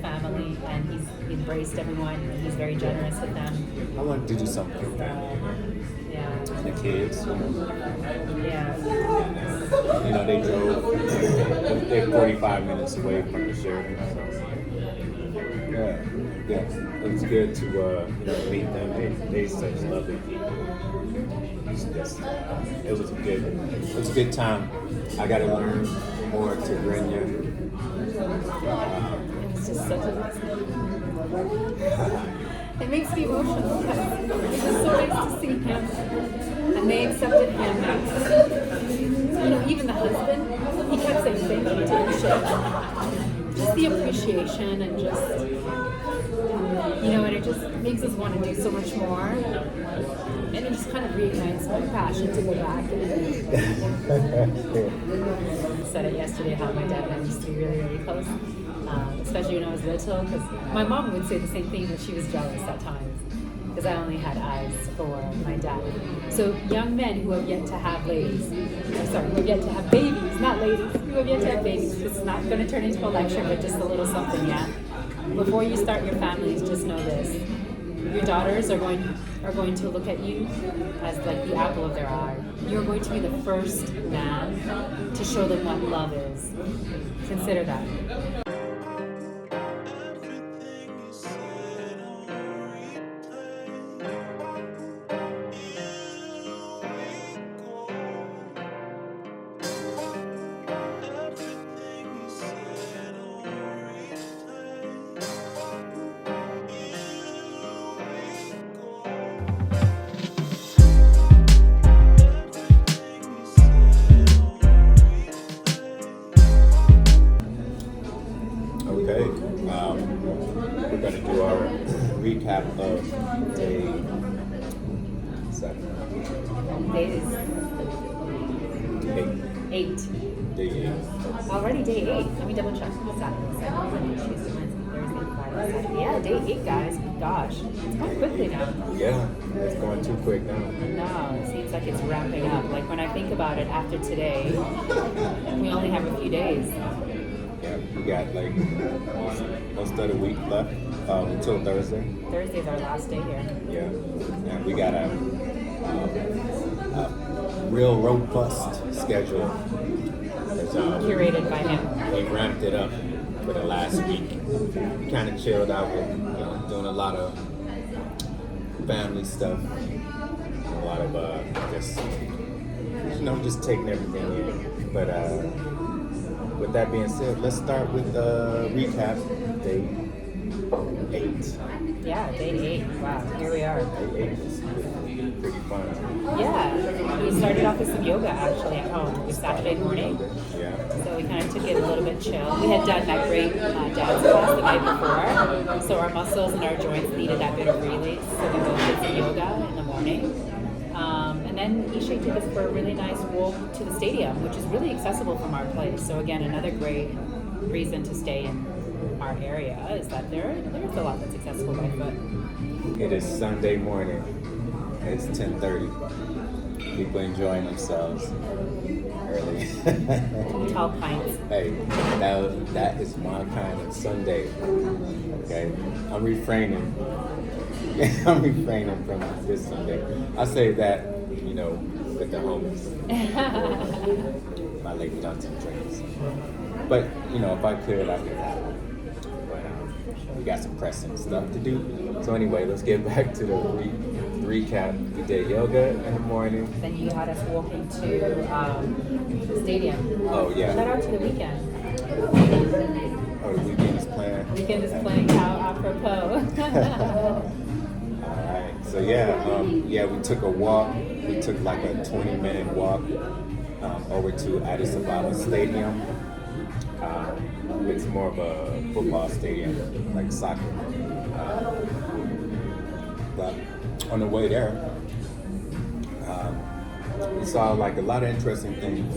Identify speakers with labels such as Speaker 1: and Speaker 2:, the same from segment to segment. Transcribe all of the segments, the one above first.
Speaker 1: family, and he embraced everyone, and he's very generous with them.
Speaker 2: I wanted to do something for them.
Speaker 1: Yeah.
Speaker 2: And the kids,
Speaker 1: Yeah.
Speaker 2: And, they drove, they're 45 minutes away from the Sheraton, so yeah, it was good to meet them. They such lovely people. It was a good time. I got to learn more Tigrinya.
Speaker 1: It's just such a it makes me emotional because it's just so nice to see him, and they accepted him. Even the husband, he kept saying thank you to the ship. Just the appreciation and just, and it just makes us want to do so much more. And it just kind of reignites my passion to go back. I said it yesterday how my dad and I used to be really, really close, especially when I was little, because my mom would say the same thing, that she was jealous at times because I only had eyes for my dad. So young men who have yet to have ladies, who have yet to have babies, not ladies, who have yet to have babies, this is not going to turn into a lecture, but just a little something, yeah? Before you start your families, just know this. Your daughters are going to look at you as like the apple of their eye. You're going to be the first man to show them what love is. Consider that.
Speaker 2: We're going to do our recap of day 8. Day 8.
Speaker 1: Already day 8. Let me double check. Saturday, Sunday, Tuesday, Wednesday, Thursday, Friday, Saturday. Yeah, day 8, guys. Gosh, it's going quickly now.
Speaker 2: Yeah, it's going too quick now.
Speaker 1: No, it seems like it's wrapping up. Like when I think about it, after today, we only have a few days.
Speaker 2: Yeah, we got like most of the week left until Thursday.
Speaker 1: Thursday's our last day here.
Speaker 2: Yeah, and we got a real robust schedule.
Speaker 1: Curated by him.
Speaker 2: We ramped it up for the last week. We kind of chilled out with doing a lot of family stuff, a lot of just taking everything in. But with that being said, let's start with recap day 8.
Speaker 1: Yeah, day 8. Wow, here we are.
Speaker 2: Day 8 was pretty fun.
Speaker 1: Yeah, we started off with some yoga actually at home. It was Saturday morning.
Speaker 2: Yeah.
Speaker 1: So we kind of took it a little bit chill. We had done that great dance class the night before, so our muscles and our joints needed that bit of release. So we both did some yoga in the morning. And then Ishay took us for a really nice walk to the stadium, which is really accessible from our place. So again, another great reason to stay in our area is that there's a lot that's accessible by foot.
Speaker 2: It is Sunday morning. It's 10:30. People enjoying themselves early.
Speaker 1: Tall pints.
Speaker 2: Hey, that is my kind of Sunday. Okay, I'm refraining. I'm refraining from this Sunday. I say that, with the homies. My Lady Dunton drinks. But, if I could, I could have one. But we got some pressing stuff to do. So anyway, let's get back to the recap. We did yoga in the morning.
Speaker 1: Then you had us walking to the stadium.
Speaker 2: Oh, yeah.
Speaker 1: Shout out to the weekend.
Speaker 2: Oh, the weekend is playing.
Speaker 1: The weekend is playing how apropos.
Speaker 2: Alright, so we took a walk. We took like a 20-minute walk over to Addis Ababa Stadium. It's more of a football stadium, like soccer. But on the way there, we saw like a lot of interesting things.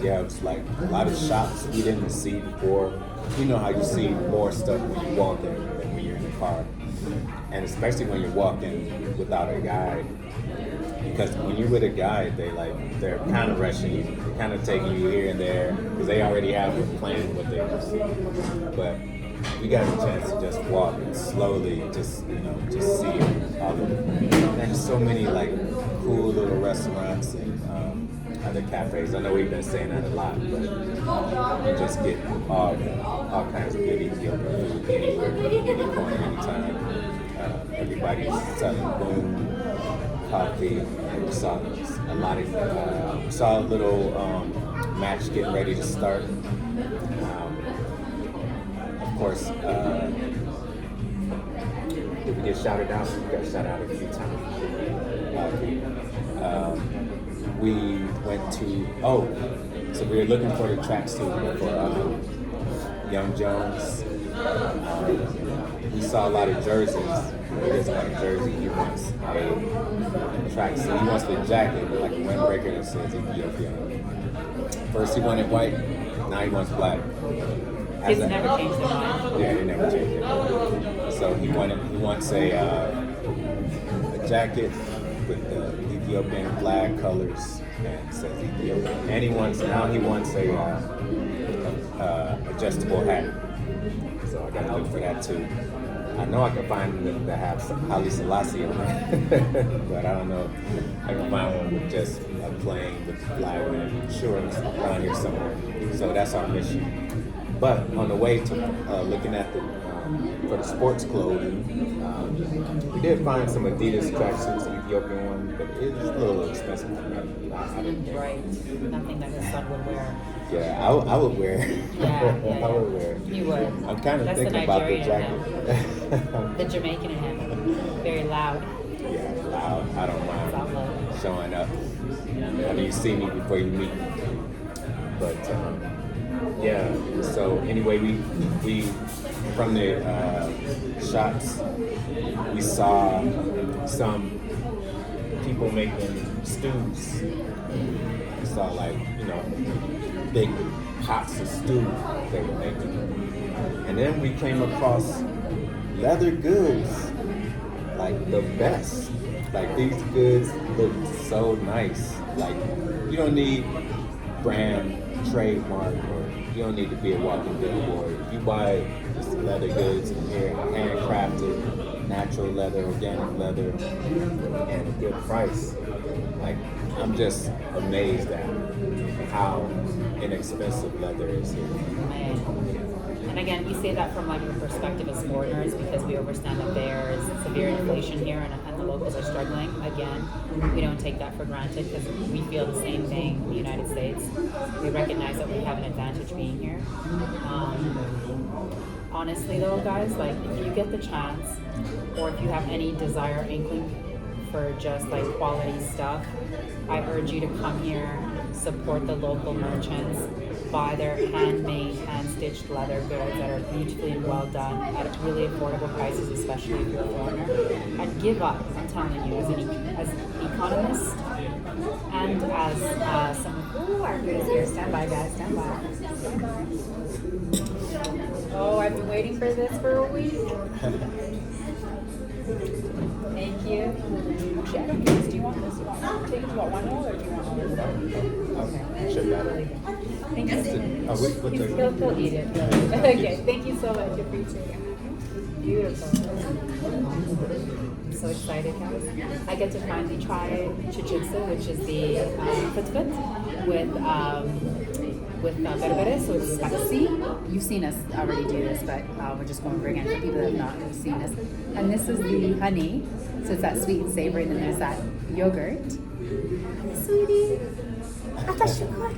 Speaker 2: It was like a lot of shops we didn't see before. You know how you see more stuff when you walk in than when you're in the car. And especially when you're walking without a guide, because when you're with a guide, they're kind of rushing you, kind of taking you here and there because they already have a plan what they want to see. But we got a chance to just walk and slowly just see all the. There's so many like cool little restaurants and other cafes. I know we've been saying that a lot, but you just get all kinds of good Ethiopian food anywhere, any point, anytime. Everybody's selling boom, coffee. We saw a lot of saw a little match getting ready to start. Of course, did we get shouted out? We got shouted out a few times. We went to so we were looking for the tracksuit for Young Jones. We saw a lot of jerseys. He doesn't want a jersey. He wants a tracksuit. He wants the jacket, like a windbreaker that says Ethiopia. First he wanted white, now he wants black.
Speaker 1: Kids never changed their mind.
Speaker 2: Yeah, they never changed their mind. So he wants a jacket with the Ethiopian flag colors and says Ethiopia. And he wants a adjustable hat. So I gotta look for that too. I know I can find them that have Haile Selassie on it, but I don't know. I can find one with just a plane with the flag on it. I'm sure it's around here somewhere. So that's our mission. But on the way to looking at for the sports clothing, we did find some Adidas tracksuits, the Ethiopian one, but it was a little expensive for me.
Speaker 1: Right. Nothing that his son would wear.
Speaker 2: Yeah, I would wear.
Speaker 1: Yeah.
Speaker 2: I would wear.
Speaker 1: You would.
Speaker 2: I'm kind of thinking about the jacket.
Speaker 1: The Jamaican in him. Very loud.
Speaker 2: Yeah, loud. I don't mind showing up. I mean, you see me before you meet me. But yeah. So anyway, we from the shops we saw some people making stews. We saw big pots of stew they were making. And then we came across leather goods, like the best. Like these goods look so nice. Like you don't need brand, trademark, or you don't need to be a walking billboard. If you buy just leather goods here, handcrafted, natural leather, organic leather, and a good price. Like I'm just amazed at how inexpensive leather is here.
Speaker 1: And again, we say that from the perspective as foreigners because we understand that there is severe inflation here and the locals are struggling. Again, we don't take that for granted because we feel the same thing in the United States. We recognize that we have an advantage being here. Honestly though, guys, if you get the chance or if you have any desire or inkling for just quality stuff, I urge you to come here, support the local merchants, buy their handmade, hand-stitched leather goods that are beautifully and well done at really affordable prices, especially if you're a foreigner. And give up, I'm telling you, as an economist and as someone. Our food is here. Stand by, guys. Stand by. Oh, I've been waiting for this for a week. Thank you. Actually, I don't know. Do you want this? Do you want one more or do you want all of them? Okay.
Speaker 2: Should really
Speaker 1: Thank you. He'll eat it. Okay. Thank you so much. Appreciate it. Beautiful. I'm so excited, guys. I get to finally try Chechebsa, which is the futfut with berbere, so it's spicy. You've seen us already do this, but we're just going over again for people that have not seen this. And this is the honey, so it's that sweet and savory, and then there's that yogurt. Sweetie, Aadaa Shukur.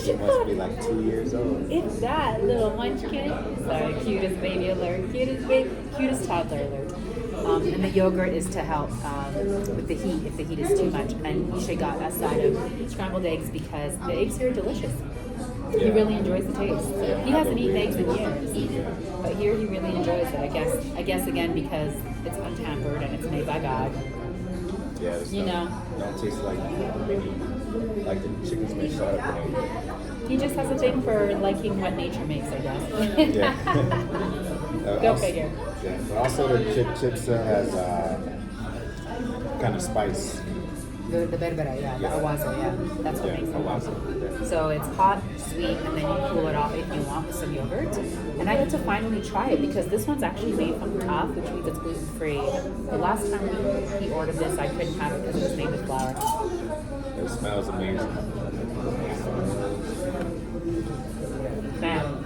Speaker 2: She must be 2 years old.
Speaker 1: It's that little munchkin. Sorry, cutest baby alert, cutest toddler alert. And the yogurt is to help with the heat if the heat is too much. And Isha got a side of scrambled eggs because the eggs here are delicious. Yeah. He really enjoys the taste. He hasn't eaten eggs in years, but here he really enjoys it. I guess again because it's untampered and it's made by God.
Speaker 2: Yeah, it's don't taste like the chicken's been shot up.
Speaker 1: He just has a thing for liking what nature makes, I guess.
Speaker 2: Yeah.
Speaker 1: Go
Speaker 2: also,
Speaker 1: figure.
Speaker 2: Yeah, but also the Chechebsa has kind of spice.
Speaker 1: The berbera, yeah, the awaza, yeah. That's what makes it.
Speaker 2: Awaza.
Speaker 1: So it's hot, sweet, and then you cool it off if you want with some yogurt. And I get to finally try it because this one's actually made from teff, which means it's gluten-free. The last time he ordered this, I couldn't have it because it was made with flour.
Speaker 2: It smells amazing.
Speaker 1: Man.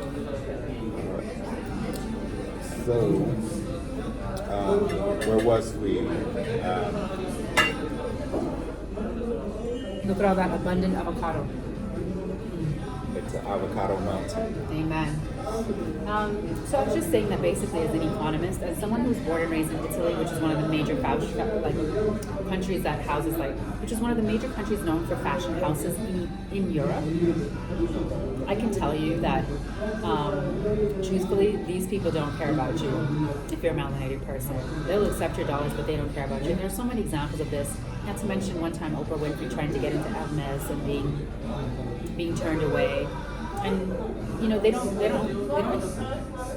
Speaker 2: So, where was we?
Speaker 1: Look at all that abundant avocado.
Speaker 2: It's an avocado mountain.
Speaker 1: Amen. So I was just saying that basically as an economist, as someone who's born and raised in Italy, which is one of the major countries that houses which is one of the major countries known for fashion houses in Europe, I can tell you that truthfully, these people don't care about you if you're a melanated person. They'll accept your dollars, but they don't care about you. And there are so many examples of this. Not to mention one time Oprah Winfrey trying to get into Hermes and being turned away. And they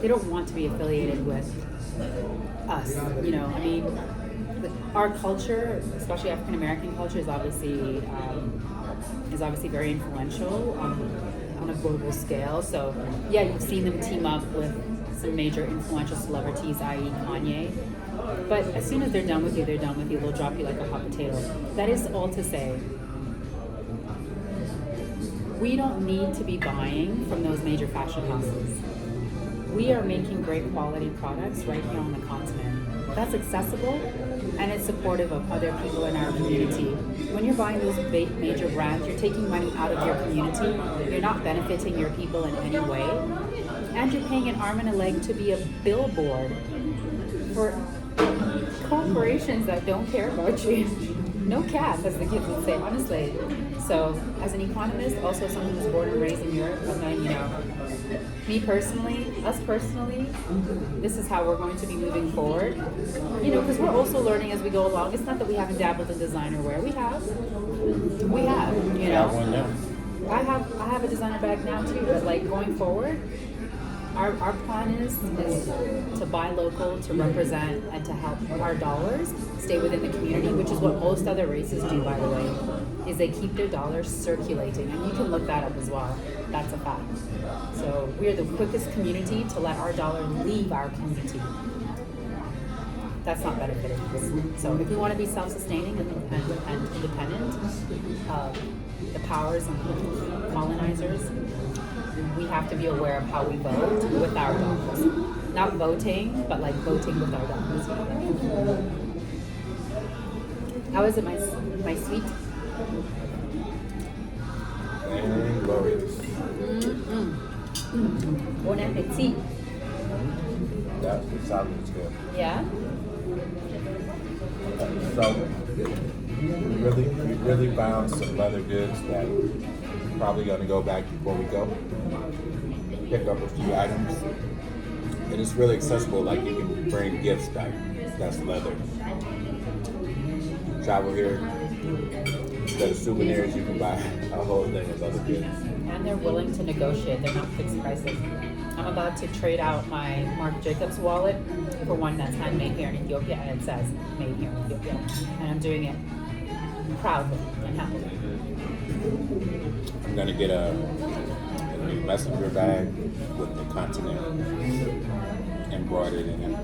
Speaker 1: don't want to be affiliated with us. Our culture, especially African American culture, is obviously very influential on a global scale. So yeah, you've seen them team up with some major influential celebrities, i.e. Kanye. But as soon as they're done with you, they're done with you. They'll drop you like a hot potato. That is all to say, we don't need to be buying from those major fashion houses. We are making great quality products right here on the continent. That's accessible and it's supportive of other people in our community. When you're buying those major brands, you're taking money out of your community. You're not benefiting your people in any way. And you're paying an arm and a leg to be a billboard for corporations that don't care about you. No cap, as the kids would say, honestly. So, as an economist, also someone who's born and raised in Europe, I'm going, me personally, us personally, this is how we're going to be moving forward. Because we're also learning as we go along. It's not that we haven't dabbled in designer wear. We have. I have a designer bag now too, but going forward, our plan is to buy local, to represent, and to help our dollars stay within the community, which is what most other races do, by the way, is they keep their dollars circulating. And you can look that up as well. That's a fact. So we are the quickest community to let our dollar leave our community. That's not benefiting us. So if we want to be self-sustaining and independent of the powers and colonizers, we have to be aware of how we vote with our dollars. Not voting, but voting with our dollars. How is it, my sweet?
Speaker 2: And glorious.
Speaker 1: Bon appetit.
Speaker 2: That sounds good.
Speaker 1: Yeah?
Speaker 2: So we really found some leather goods that probably going to go back before we go. Pick up a few items. And it's really accessible, you can bring gifts back. That's leather. Travel here, instead of souvenirs, you can buy a whole thing of leather goods.
Speaker 1: And they're willing to negotiate, they're not fixed prices. I'm about to trade out my Marc Jacobs wallet for one that's handmade here in Ethiopia, and it says made here in Ethiopia. And I'm doing it proudly and happily.
Speaker 2: I'm gonna get a new messenger bag with the continent embroidered in it.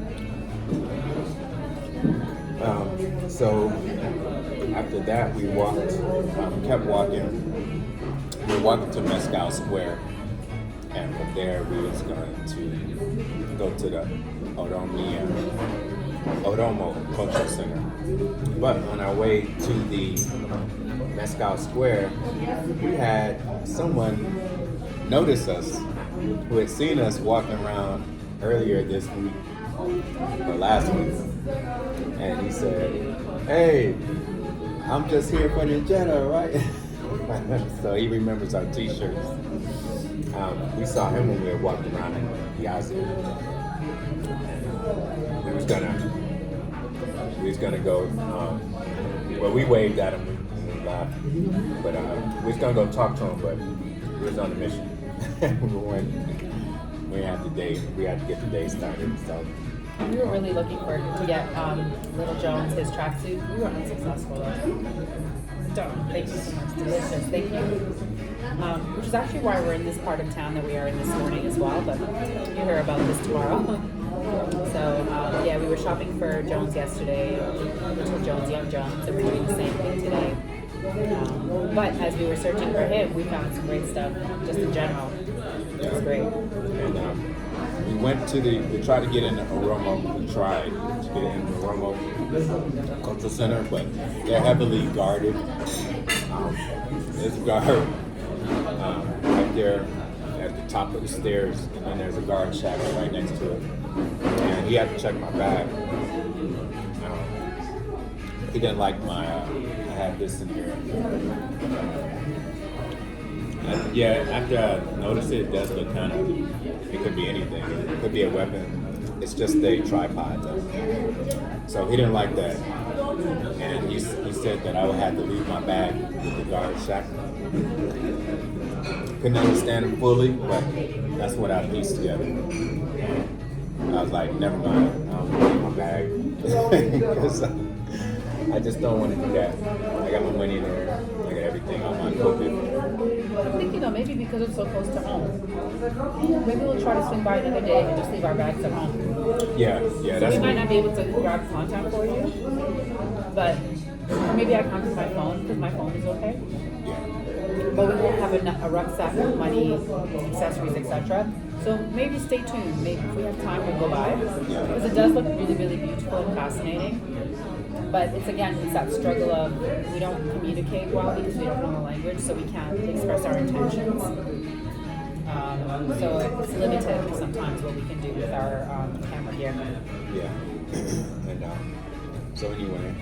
Speaker 2: So after that, we kept walking. We were walking to Mescal Square, and from there we was going to go to the Oromo Cultural Center. But on our way to the Mescal Square, we had someone notice us who had seen us walking around earlier this week or last week, and he said, "Hey, I'm just here for the Jetta, right?" So he remembers our T-shirts. We saw him when we were walking around in Piazza. We was gonna go. Well, we waved at him and we laughed, but we was gonna go talk to him, but we was on a mission. we had to get the day started. So
Speaker 1: We were really looking to get Little Jones his tracksuit. We were unsuccessful though. Thank you so much. Delicious. Thank you. Which is actually why we're in this part of town that we are in this morning as well, but you'll hear about this tomorrow. So, yeah, we were shopping for Jones yesterday, Little Jones, Young Jones, and we're doing the same thing today. But as we were searching for him, we found some great stuff, just in general. It was great.
Speaker 2: And we tried to get in the Oromo. We tried to get in the Oromo Cultural Center, but they're heavily guarded. There's a guard right there at the top of the stairs, and then there's a guard shack right next to it. And he had to check my bag. He didn't like I had this in here. After I noticed it does look kind of, it could be anything. It could be a weapon. It's just a tripod though. So he didn't like that. And he said that I would have to leave my bag with the guard shack. Couldn't understand him fully, but that's what I pieced together. I was like, never mind, I'll leave my bag. Because I just don't want to do that. I got my money there, I got everything on my COVID.
Speaker 1: I'm thinking though, maybe because it's so close to home. Maybe we'll try to swing by another day and just leave our bags at home.
Speaker 2: Yeah,
Speaker 1: So
Speaker 2: that's
Speaker 1: we might not be able to grab contact for you, but or maybe I contact my phone because my phone is okay.
Speaker 2: Yeah.
Speaker 1: But we won't have a rucksack with money, accessories, etc. So maybe stay tuned. Maybe if we have time, we'll go by because it does look really, really beautiful and fascinating. But it's that struggle of we don't communicate well because we don't know the language, so we can't express our intentions. So it's limited sometimes what we can do with our camera gear.
Speaker 2: Yeah. And so anyway,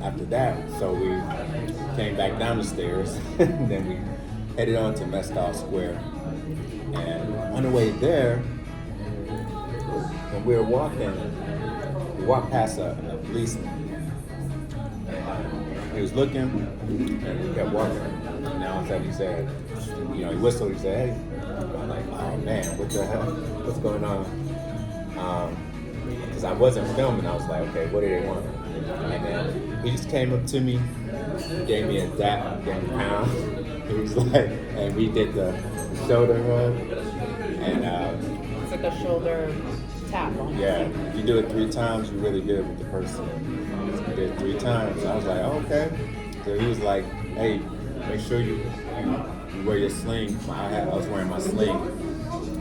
Speaker 2: after that, so we came back down the stairs, and then we headed on to Mescal Square. And on the way there, when we were walking, we walked past a policeman. He was looking, and we kept walking. And now he said, he whistled, he said, hey. I'm like, oh man, what the hell? What's going on? Because I wasn't filming, I was like, okay, what do they want? And then he just came up to me, gave me a dap, gave me a pound. He was like, and we did the shoulder rub. And
Speaker 1: it's like a shoulder tap.
Speaker 2: Yeah, if you do it 3 times, you're really good with the person. So we did it 3 times. I was like, oh, okay. So he was like, hey, make sure you wear your sling. I was wearing my sling.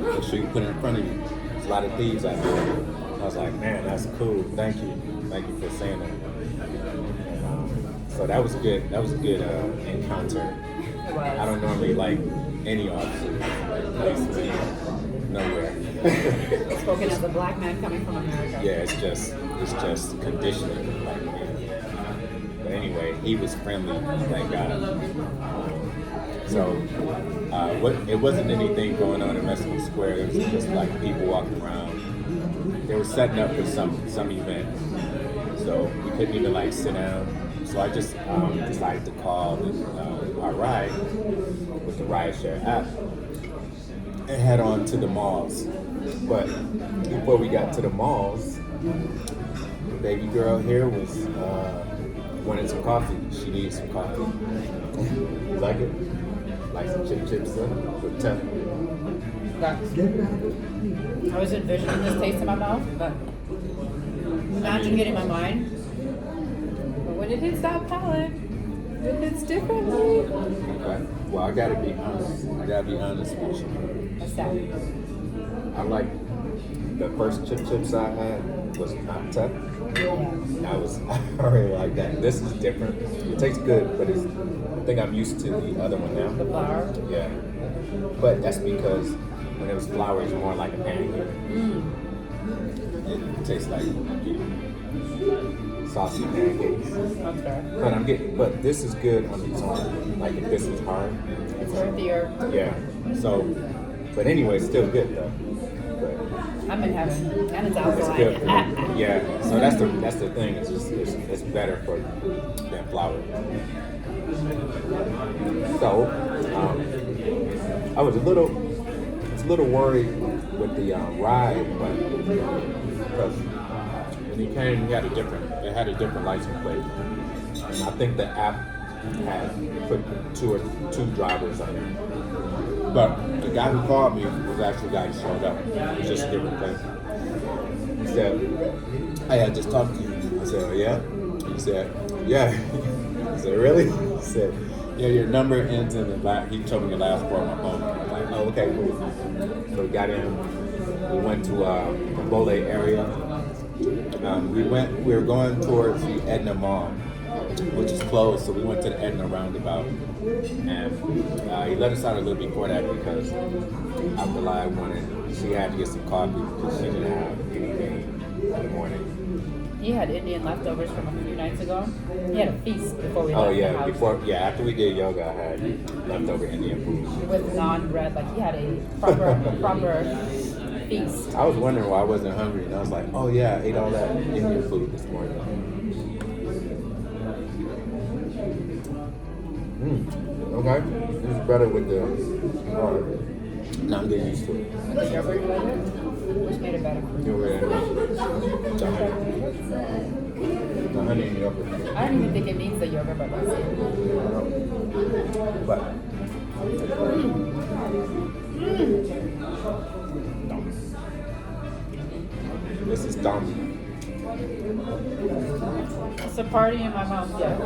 Speaker 2: Make sure you put it in front of you. There's a lot of thieves out there. I was like, man, that's cool. Thank you for saying that. So that was a good encounter. I don't normally like any officers. Nowhere.
Speaker 1: Spoken as a black man coming from America.
Speaker 2: Yeah, it's just conditioning. But anyway, he was friendly, thank God. So it wasn't anything going on in Mexico Square. It was just like people walking around. They were setting up for some event, so we couldn't even sit down. So I just decided to call our ride with the rideshare app and head on to the malls. But before we got to the malls, the baby girl here wanted some coffee. She needed some coffee. You like it? Like some Chechebsa with Teff.
Speaker 1: I was envisioning this taste in my mouth, but imagine it in my mind. But when it hits that palate, it hits differently.
Speaker 2: Okay. Well, I gotta be honest with you.
Speaker 1: What's that?
Speaker 2: I like the first Chechebsa I had was not Teff. I already like that. This is different. It tastes good, but I think I'm used to the other one now.
Speaker 1: The flour?
Speaker 2: Yeah. But that's because when it was flour, it's more like a pancake. It tastes like saucy pancakes.
Speaker 1: Okay.
Speaker 2: But this is good on its own. Like if this is hard.
Speaker 1: It's earthier.
Speaker 2: Yeah. So, but anyway, it's still good though.
Speaker 1: I'm in heaven, and it's
Speaker 2: It's
Speaker 1: alkaline.
Speaker 2: good. Yeah. So that's the thing. It's better than flour. So I I was a little worried with the ride, but because when he came, it had a different license plate. And I think the app had put two drivers on it. But the guy who called me was actually the guy who showed up. It was just a different place. He said, "Hey, I just talked to you." I said, "Oh yeah?" He said, "Yeah." I said, "Really?" He said, "Yeah, your number ends in the last." He told me the last part of my phone. I'm like, "Oh, okay, cool." So we got in. We went to the Bole area. We were going towards the Edna Mall, which is closed, so we went to the Edna roundabout. And he let us out a little before that because Abdullah she had to get some coffee because she didn't have anything in the morning.
Speaker 1: He had Indian leftovers from a few nights ago. He had a feast before we left the house.
Speaker 2: After we did yoga, I had leftover Indian food.
Speaker 1: With naan bread, like he had a proper feast.
Speaker 2: I was wondering why I wasn't hungry, and I was like, "Oh yeah, I ate all that Indian food this morning." Okay, this is better with the water. Now I'm getting used to it.
Speaker 1: With the yogurt, you like it? Which made it better?
Speaker 2: The honey and yogurt.
Speaker 1: I don't even think it needs the yogurt, but let's see.
Speaker 2: But this is dumb.
Speaker 1: It's a party in my mouth, yeah.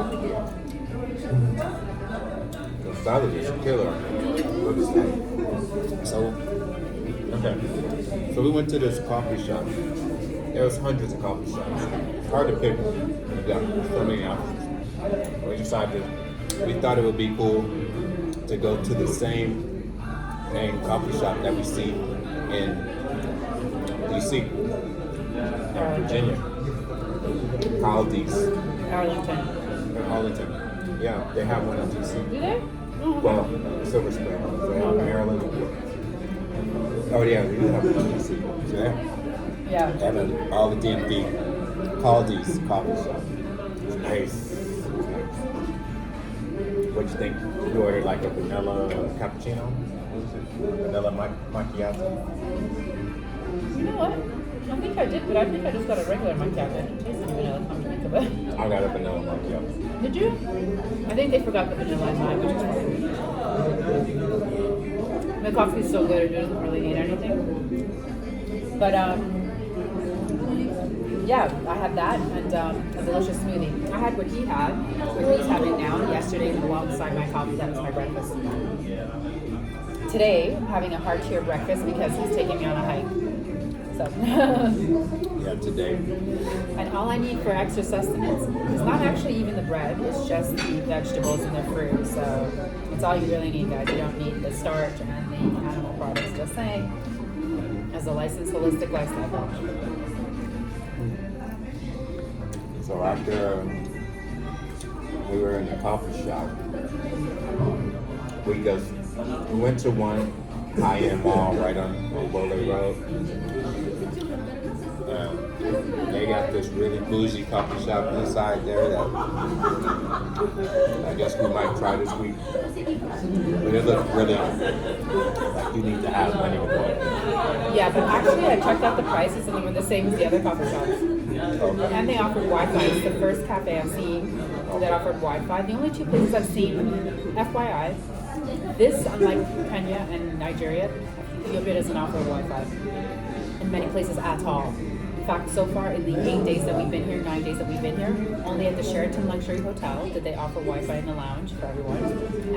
Speaker 2: The salad is killer. So we went to this coffee shop. There was hundreds of coffee shops. It's hard to pick. We got so many options. We thought it would be cool to go to the same coffee shop that we see in DC, Virginia. Aldi's. Arlington. Yeah, they have one in DC.
Speaker 1: Do they?
Speaker 2: Well, Silver Spring. They have Maryland. Oh yeah, we do have one in DC. So
Speaker 1: Yeah.
Speaker 2: They have all the DMV. Aldi's coffee shop. It's nice. What'd you think? You ordered like a vanilla cappuccino? What was it? Vanilla macchiato?
Speaker 1: You know what? I think I did, but I think I just got a regular macchiato. It tasted vanilla, come to think of it.
Speaker 2: I got a vanilla macchiato.
Speaker 1: Did you? I think they forgot the vanilla in mine, which is fine. The coffee is so good, it doesn't really need anything. But, yeah, I had that and a delicious smoothie. I had what he's having now, yesterday alongside my coffee. That was my breakfast. Today, I'm having a heartier breakfast because he's taking me on a hike. So.
Speaker 2: Yeah, today.
Speaker 1: And all I need for extra sustenance is not actually even the bread, it's just the vegetables and the fruit. So it's all you really need, guys. You don't need the starch and the animal products, just saying. As a licensed holistic lifestyle coach.
Speaker 2: So after we were in the coffee shop, we went to one high-end mall right on Bole Road. They got this really bougie coffee shop inside there that I guess we might try this week. But it looked really like you need to have money to go.
Speaker 1: Yeah, but actually I checked out the prices and they were the same as the other coffee shops. And they offered Wi-Fi. It's the first cafe I've seen that offered Wi-Fi. The only two places I've seen, FYI, this, unlike Kenya and Nigeria, Ethiopia doesn't offer Wi-Fi in many places at all. In fact, so far in the 9 days that we've been here, only at the Sheraton Luxury Hotel did they offer Wi-Fi in the lounge for everyone.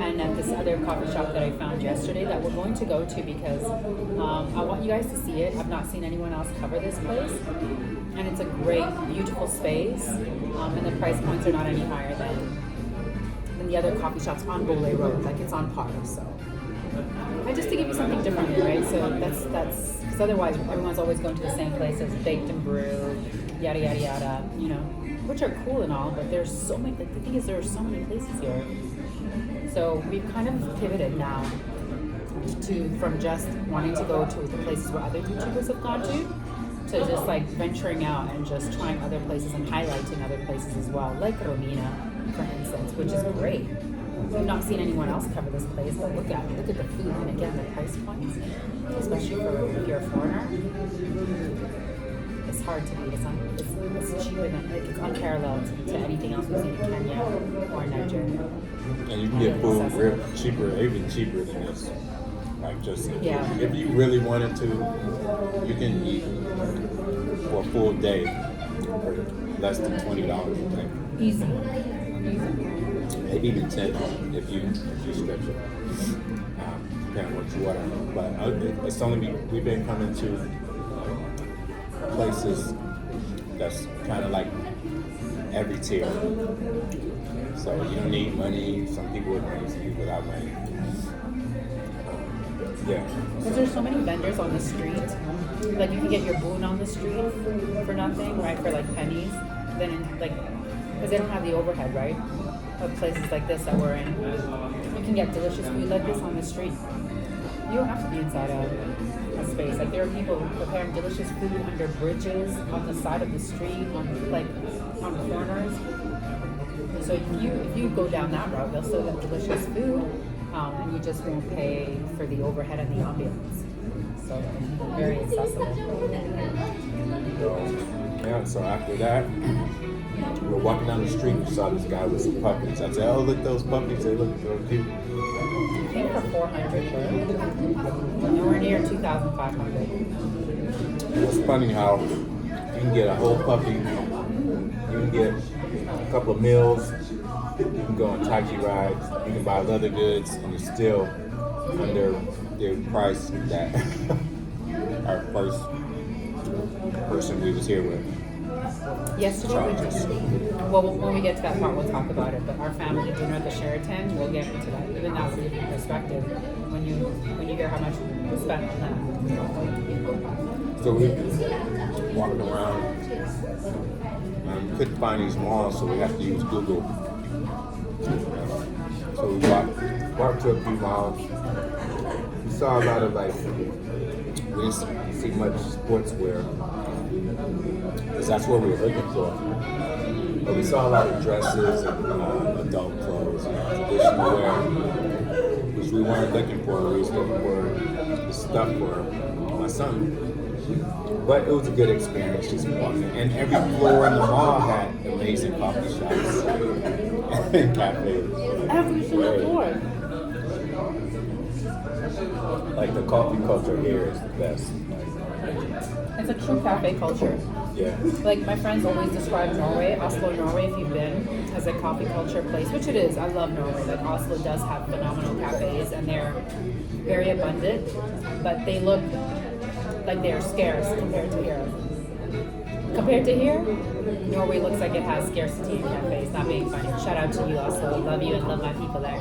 Speaker 1: And at this other coffee shop that I found yesterday that we're going to go to because I want you guys to see it. I've not seen anyone else cover this place. And it's a great, beautiful space. And the price points are not any higher than the other coffee shops on Bole Road. Like it's on par, so. And just to give you something different, right? So that's because otherwise everyone's always going to the same places, baked and brewed, yada yada yada, you know, which are cool and all, but there's so many. The thing is, there are so many places here. So we've kind of pivoted now from just wanting to go to the places where other YouTubers have gone to just like venturing out and just trying other places and highlighting other places as well, like Romina, for instance, which is great. I've not seen anyone else cover this place, but look at the food and again the price points, especially for if you're a foreigner. It's hard to beat. It's cheaper than it's unparalleled to anything else we've seen in Kenya or Nigeria.
Speaker 2: And you can get food real cheaper, even cheaper than this. Like just if you really wanted to, you can eat for a full day for less than $20, I think.
Speaker 1: Easy.
Speaker 2: Maybe even 10 if you stretch it. Depending on what you order. But it's only we've been coming to places that's kind of like every tier. So you don't need money. Some people with money, some people without money.
Speaker 1: Because there's so many vendors on the street. Like you can get your boon on the street for nothing, right? For like pennies. Then because they don't have the overhead, right? Of places like this that we're in. You can get delicious food like this on the street. You don't have to be inside a space. Like there are people preparing delicious food under bridges, on the side of the street, on corners. So if you go down that route, they'll still get delicious food, and you just won't pay for the overhead and the ambiance. So very accessible.
Speaker 2: So after that, we were walking down the street and saw this guy with some puppies. I said, "Oh, look those puppies! They look so cute."
Speaker 1: I think for 400 per. Nowhere near 2,500.
Speaker 2: It's funny how you can get a whole puppy, you can get a couple of meals, you can go on taxi rides, you can buy leather goods, and it's still under the price that our first person we was here with.
Speaker 1: Yesterday, when we get to that part, we'll talk about it. But our family dinner at the Sheraton, we'll get into that. Even that's a different perspective when you hear how much we spent on that.
Speaker 2: So we walking around and we couldn't find these malls, so we had to use Google. So we walked to a few malls. We saw a lot of we didn't see much sportswear. Because that's what we were looking for. But we saw a lot of dresses and adult clothes, traditional wear, which we weren't looking for. We was looking for the stuff for my son. But it was a good experience just walking. And every floor in the mall had amazing coffee shops and cafes.
Speaker 1: Every single floor.
Speaker 2: Like the coffee culture here is the best.
Speaker 1: It's a true cafe culture.
Speaker 2: Yeah.
Speaker 1: Like my friends always describe Norway, Oslo, Norway, if you've been, as a coffee culture place, which it is. I love Norway. Like Oslo does have phenomenal cafes and they're very abundant, but they look like they're scarce compared to here. Compared to here, Norway looks like it has scarcity in cafes. Not being funny. Shout out to you, Oslo. Love you and love my people there.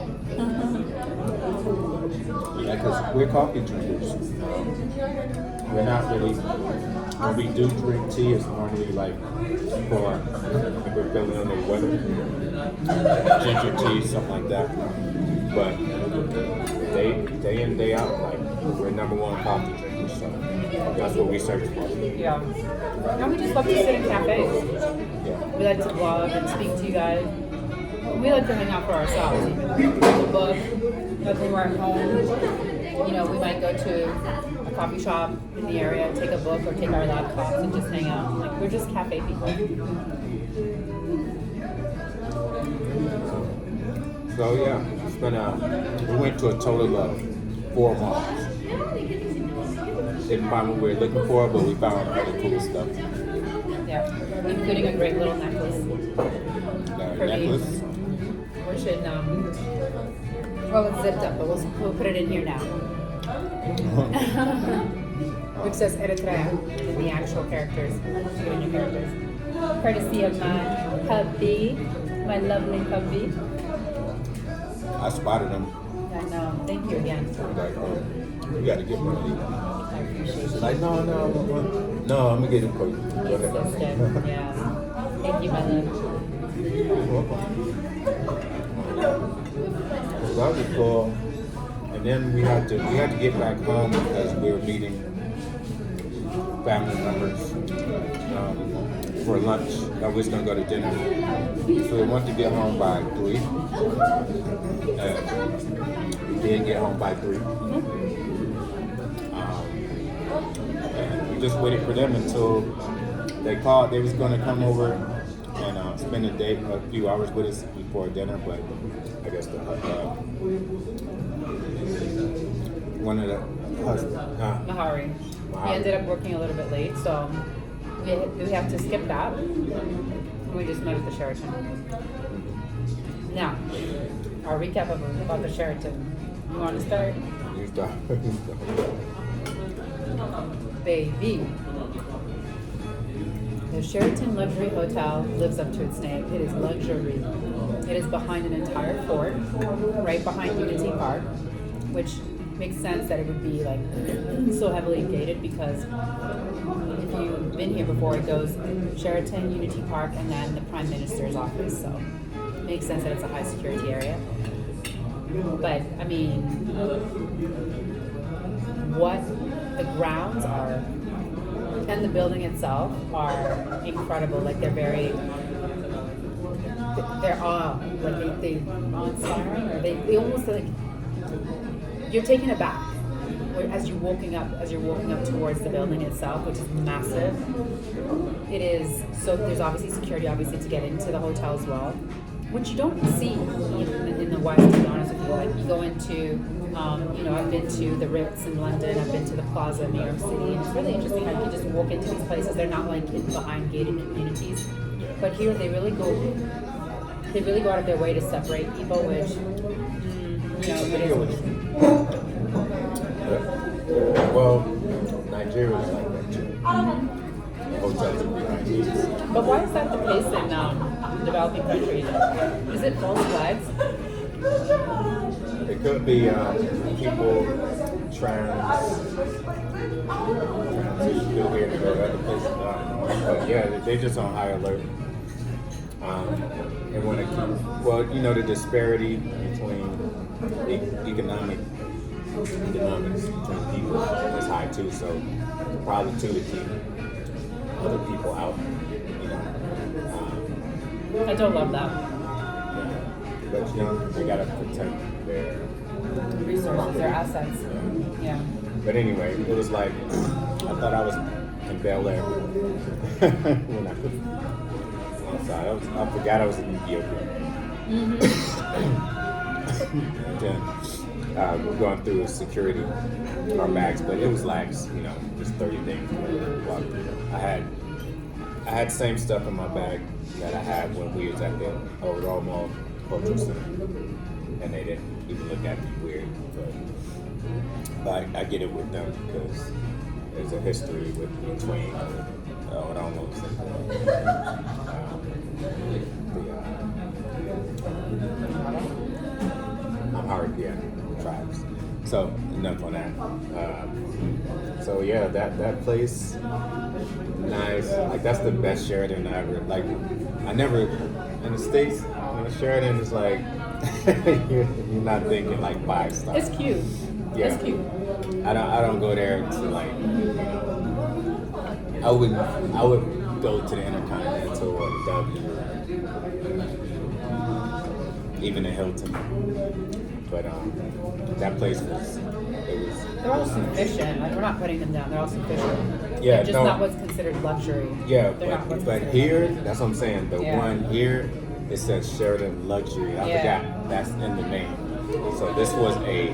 Speaker 2: Yeah, because we're coffee drinkers. We're not really, when we do drink tea, it's normally like for, if we're feeling under the weather, ginger tea, something like that. But day in, day out, like, we're number one coffee drinkers, so that's what we search for.
Speaker 1: Yeah. And we just love to sit in cafes.
Speaker 2: Yeah.
Speaker 1: We like to vlog and speak to you guys. We like to hang out for ourselves. Read a book, like when we're at home. You know, we might go to a coffee shop in the area, take a book, or take our laptops and just hang out. Like, we're just cafe people.
Speaker 2: So yeah, it's been we went to a total of 4 malls. Didn't find what we were looking for, but we found really cool stuff.
Speaker 1: Yeah, including a great little necklace.
Speaker 2: Necklace?
Speaker 1: We should, well, it's zipped up, but we'll put it in here now. Which says Eritrea in the actual characters, the characters. Courtesy of my hubby, my lovely hubby.
Speaker 2: I spotted them.
Speaker 1: I know. Thank you again.
Speaker 2: Like, you got to get one of these.
Speaker 1: I appreciate
Speaker 2: She's
Speaker 1: it.
Speaker 2: like, no, I'm gonna get it for you.
Speaker 1: Yes, yeah. Thank you, my love.
Speaker 2: So that was cool. And then we had to get back home because we were meeting family members. for lunch. I was gonna go to dinner. So we wanted to get home by 3. We did get home by 3. And we just waited for them until they called. They was gonna come over and spend a few hours with us before dinner, but I guess one of the husbands,
Speaker 1: Mahari. He ended up working a little bit late, so we have to skip that. We just met at the Sheraton. Now, our recap about the Sheraton. You want to start?
Speaker 2: You start.
Speaker 1: Baby. The Sheraton Luxury Hotel lives up to its name. It is luxury. It is behind an entire fort, right behind Unity Park, which makes sense that it would be like so heavily gated because if you've been here before, it goes Sheraton, Unity Park, and then the Prime Minister's office. So it makes sense that it's a high security area. But I mean, what the grounds are and the building itself are incredible. Like they're awe-inspiring, or they almost like you're taken aback as you're walking up towards the building itself, which is massive. It is so. There's obviously security, to get into the hotel as well, which you don't see in the West. To be honest with you, like you go into, I've been to the Ritz in London, I've been to the Plaza in New York City, and it's really interesting how you can just walk into these places. They're not like behind gated communities, but here they really go out of their way to separate people, which it is.
Speaker 2: Well, Nigeria is like that too. Hotels are behind these.
Speaker 1: But why is that the case in developing countries? Is it false flags?
Speaker 2: It could be people transition here to go to other places. But yeah, they're just on high alert. And want to keep, the disparity between economics between people is high too. So probably too to keep other people out.
Speaker 1: I don't love that.
Speaker 2: Yeah. But they gotta protect their
Speaker 1: resources, their assets. Yeah.
Speaker 2: But anyway, it was like I thought I was in Bel Air when I was outside. I forgot I was in Ethiopia. And then we're going through security, our bags, but it was like just 30 things. I had the same stuff in my bag that I had when we was at the Oromo cultural center, and they didn't even look at me weird. But I get it with them because there's a history between Oromos and the Amharic tribes. So enough on that. So yeah, that place, nice. Like that's the best Sheraton I ever. Like I never in the States. Sheraton is like you're not thinking like 5 stars.
Speaker 1: It's cute.
Speaker 2: Yeah.
Speaker 1: It's cute.
Speaker 2: I don't go there to like. I would go to the Intercontinental or the W, even the Hilton. But that place
Speaker 1: They're all sufficient. Like we're not putting them down. They're all sufficient.
Speaker 2: Yeah,
Speaker 1: they're just not what's considered luxury.
Speaker 2: Yeah,
Speaker 1: but
Speaker 2: here, that's what I'm saying. The one here, it says Sheraton Luxury. I forgot that's in the name. So this was a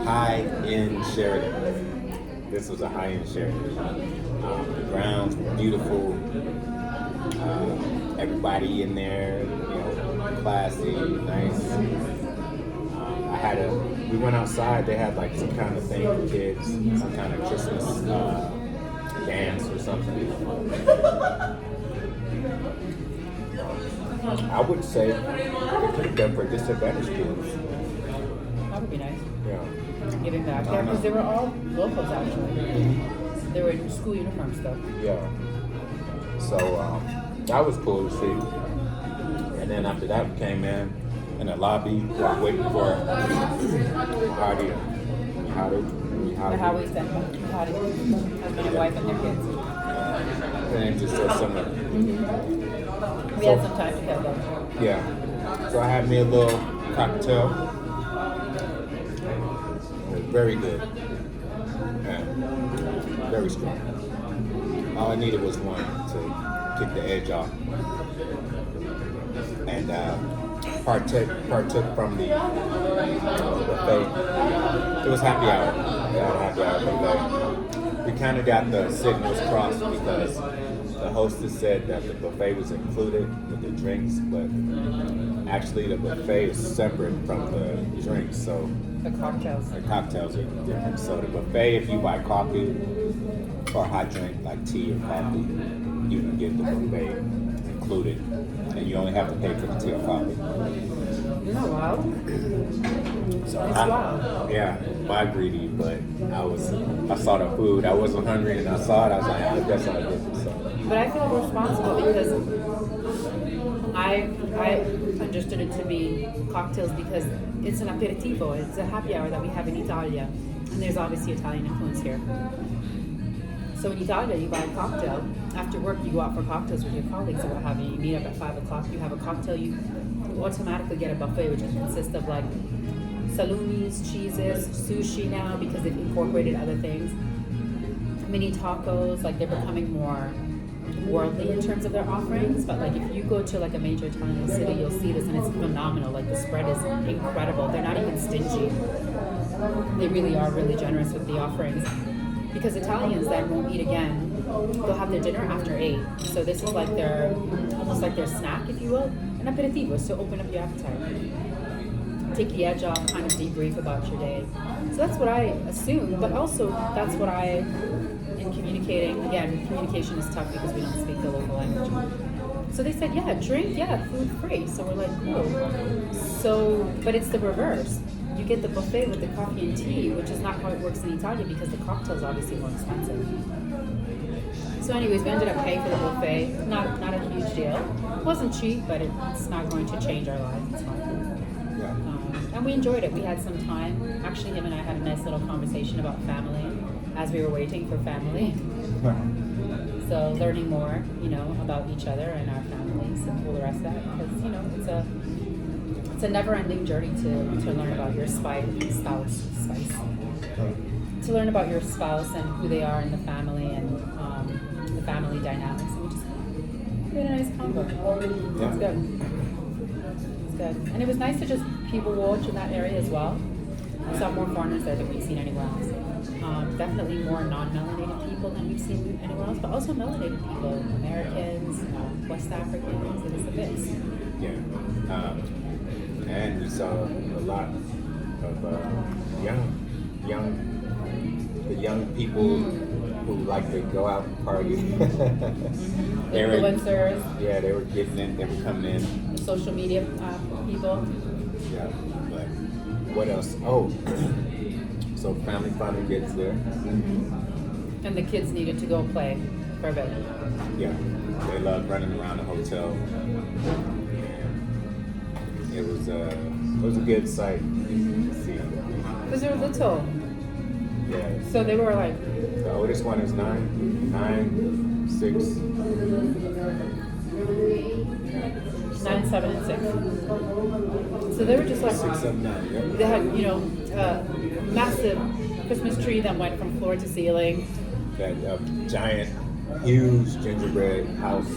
Speaker 2: high-end Sheraton. This was a high-end Sheraton. The grounds were beautiful. Everybody in there, classy, nice. We went outside, they had like some kind of thing for kids, some kind of Christmas dance or something. I would say put it there for disadvantaged kids.
Speaker 1: That would be nice.
Speaker 2: Yeah.
Speaker 1: Giving back. Yeah, because they were all locals actually. They were in school uniforms though.
Speaker 2: Yeah. So that was cool to see. And then after that we came in the lobby, waiting for Howie's husband and wife and their kids. The names are so similar.
Speaker 1: We had some time together.
Speaker 2: Yeah. So I had me a little cocktail. It was very good. And very strong. All I needed was one to kick the edge off. And partook from the buffet. It was happy hour. Yeah, happy hour buffet. We kind of got the signals crossed because the hostess said that the buffet was included with the drinks, but actually the buffet is separate from the drinks. So
Speaker 1: The cocktails.
Speaker 2: the cocktails are different. So the buffet, if you buy coffee or a hot drink like tea or coffee, you can get the buffet included, and you only have to pay for the tea or coffee.
Speaker 1: Isn't that wild?
Speaker 2: So
Speaker 1: It's wild.
Speaker 2: yeah, my greedy, but I saw the food. I wasn't hungry, and I saw it. I was like, I guess I'll get it. So
Speaker 1: But I feel responsible because I understood it to be cocktails because it's an aperitivo. It's a happy hour that we have in Italia, and there's obviously Italian influence here. So in Italia, you buy a cocktail. After work, you go out for cocktails with your colleagues or what have you. You meet up at 5 o'clock. You have a cocktail. You automatically get a buffet, which consists of like salumis, cheeses, sushi now because they've incorporated other things. Mini tacos, like they're becoming more worldly in terms of their offerings. But like if you go to like a major Italian city, you'll see this, and it's phenomenal. Like the spread is incredible. They're not even stingy. They really are really generous with the offerings. Because Italians then won't eat again. They'll have their dinner after 8. So this is like their, almost like their snack, if you will. An aperitivo, so open up your appetite. Take the edge off, kind of debrief about your day. So that's what I assume, but also that's what in communicating, again, communication is tough because we don't speak the local language. So they said, yeah, drink, yeah, food free. So we're like, cool. So, but it's the reverse. You get the buffet with the coffee and tea, which is not how it works in Italia because the cocktail is obviously more expensive. So anyways, we ended up paying for the buffet. Not a huge deal. It wasn't cheap, but it's not going to change our lives. It's fine.
Speaker 2: yeah.
Speaker 1: And we enjoyed it. We had some time. Actually, him and I had a nice little conversation about family as we were waiting for family. So learning more, about each other and our families and all the rest of that. Because, it's a never-ending journey to learn about your spouse. To learn about your spouse and who they are in the family and the family dynamics. And we just had a nice convo.
Speaker 2: Yeah.
Speaker 1: It's good. It's good. And it was nice to just people watch in that area as well. I saw more foreigners there than we've seen anywhere else. Definitely more non-melanated people than we've seen anywhere else, but also melanated people, Americans, West Africans, it was a mix.
Speaker 2: Yeah. And we saw a lot of young people who like to go out and party.
Speaker 1: Influencers.
Speaker 2: Yeah, they were getting in, they were coming in.
Speaker 1: Social media people.
Speaker 2: Yeah, but what else? Oh, so family finally gets there.
Speaker 1: Mm-hmm. And the kids needed to go play for a bit.
Speaker 2: Yeah, they love running around the hotel. It was a good sight to see.
Speaker 1: Because they were little.
Speaker 2: Yeah.
Speaker 1: So they were like...
Speaker 2: The oldest one is 9, 6.
Speaker 1: 9, 7, and 6. So they were just like...
Speaker 2: 6, 7, 9, yeah.
Speaker 1: They had, a massive Christmas tree that went from floor to ceiling.
Speaker 2: That giant, huge gingerbread house.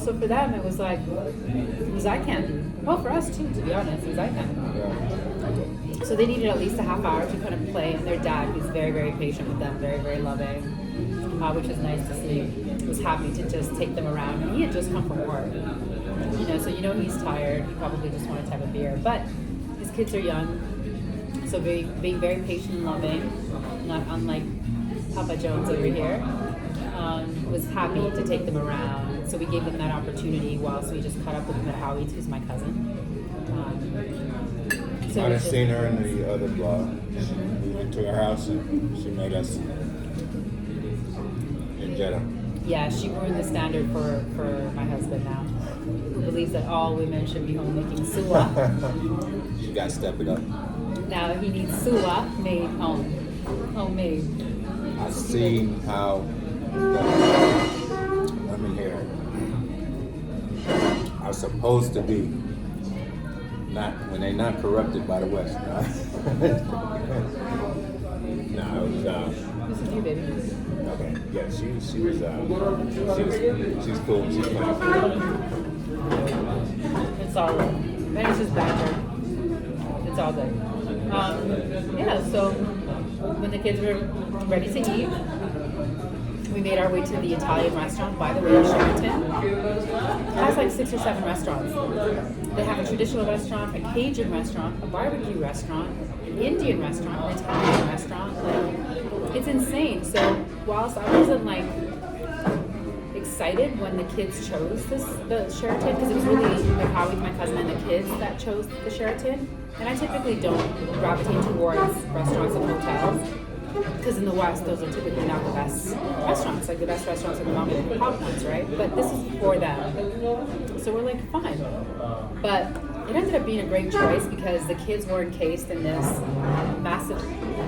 Speaker 1: So for them it was like, it was eye candy. Well, for us too, to be honest, it was eye candy.
Speaker 2: Yeah.
Speaker 1: So they needed at least a half hour to kind of play, and their dad, who's very, very patient with them, very, very loving, which was nice to see, was happy to just take them around. And he had just come from work, so he's tired. He probably just wanted to have a beer. But his kids are young, so being very patient and loving, not unlike Papa Jones over here, was happy to take them around. So we gave them that opportunity whilst we just caught up with Medhaniaለም, who's my cousin. So
Speaker 2: I've seen her in the other vlog. We went to her house and she made us in Jeddah.
Speaker 1: Yeah, she ruined the standard for my husband now, who believes that all women should be home making suwa.
Speaker 2: She got to step it up.
Speaker 1: Now he needs suwa made homemade.
Speaker 2: I've seen how are supposed to be. Not when they're not corrupted by the West. No, it was.
Speaker 1: This is you, baby.
Speaker 2: Okay, yeah, she was cool. She's funny.
Speaker 1: It's all good. And it's just banter. It's all good. Yeah, so when the kids were ready to eat, we made our way to the Italian restaurant. By the way, Sheraton has like 6 or 7 restaurants. They have a traditional restaurant, a Cajun restaurant, a barbecue restaurant, an Indian restaurant, an Italian restaurant. Like, it's insane. So whilst I wasn't like excited when the kids chose the Sheraton, because it was really like Howie, my cousin, and the kids that chose the Sheraton. And I typically don't gravitate towards restaurants and hotels, because in the West, those are typically not the best restaurants. Like the best restaurants are the mom and pop ones, right? But this is for them. So we're like, fine. But it ended up being a great choice because the kids were encased in this massive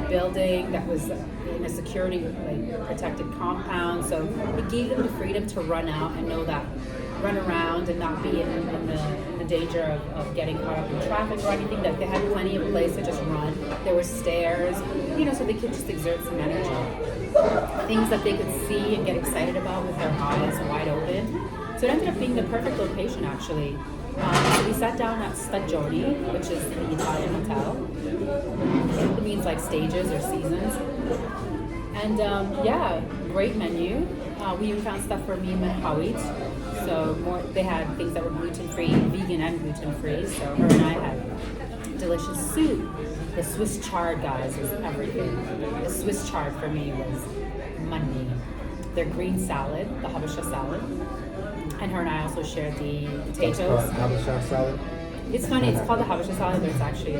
Speaker 1: building that was in a security like protected compound. So it gave them the freedom to run around and not be in the danger of getting caught up in traffic or anything. That they had plenty of place to just run. There were stairs, so they could just exert some energy. Things that they could see and get excited about with their eyes wide open. So it ended up being the perfect location, actually. So we sat down at Stagioni, which is the Italian hotel. It means like stages or seasons. And yeah, great menu. We even found stuff for me and Howie. So they had things that were gluten-free, vegan and gluten-free. So her and I had delicious soup. The Swiss chard, guys, was everything. The Swiss chard for me was money. Their green salad, the Habesha salad. And her and I also shared the potatoes.
Speaker 2: It's called Habesha salad?
Speaker 1: It's funny, it's called the Habesha salad, but it's actually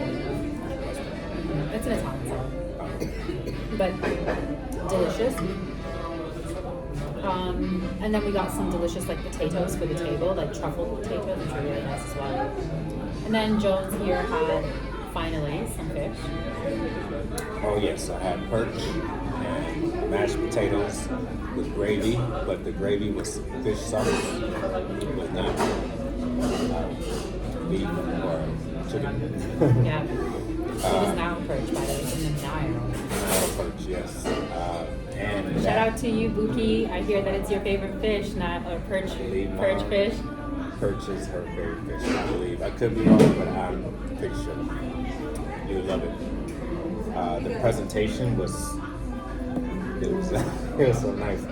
Speaker 1: it's an Italian salad. But delicious. And then we got some delicious like potatoes for the table, like truffle potatoes, which are really nice as well. And then Jones here had finally some fish.
Speaker 2: Oh yes, I had perch and mashed potatoes with gravy, but the gravy was fish sauce. It was not beef or chicken.
Speaker 1: Yeah. It was now perch, by the way, from the Nile.
Speaker 2: Perch, yes. And
Speaker 1: shout out to you, Buki. I hear that it's your favorite fish, not a perch fish.
Speaker 2: Perch is her favorite fish, I believe. I could be wrong, but I'm pretty sure. You would love it. The presentation was so nice.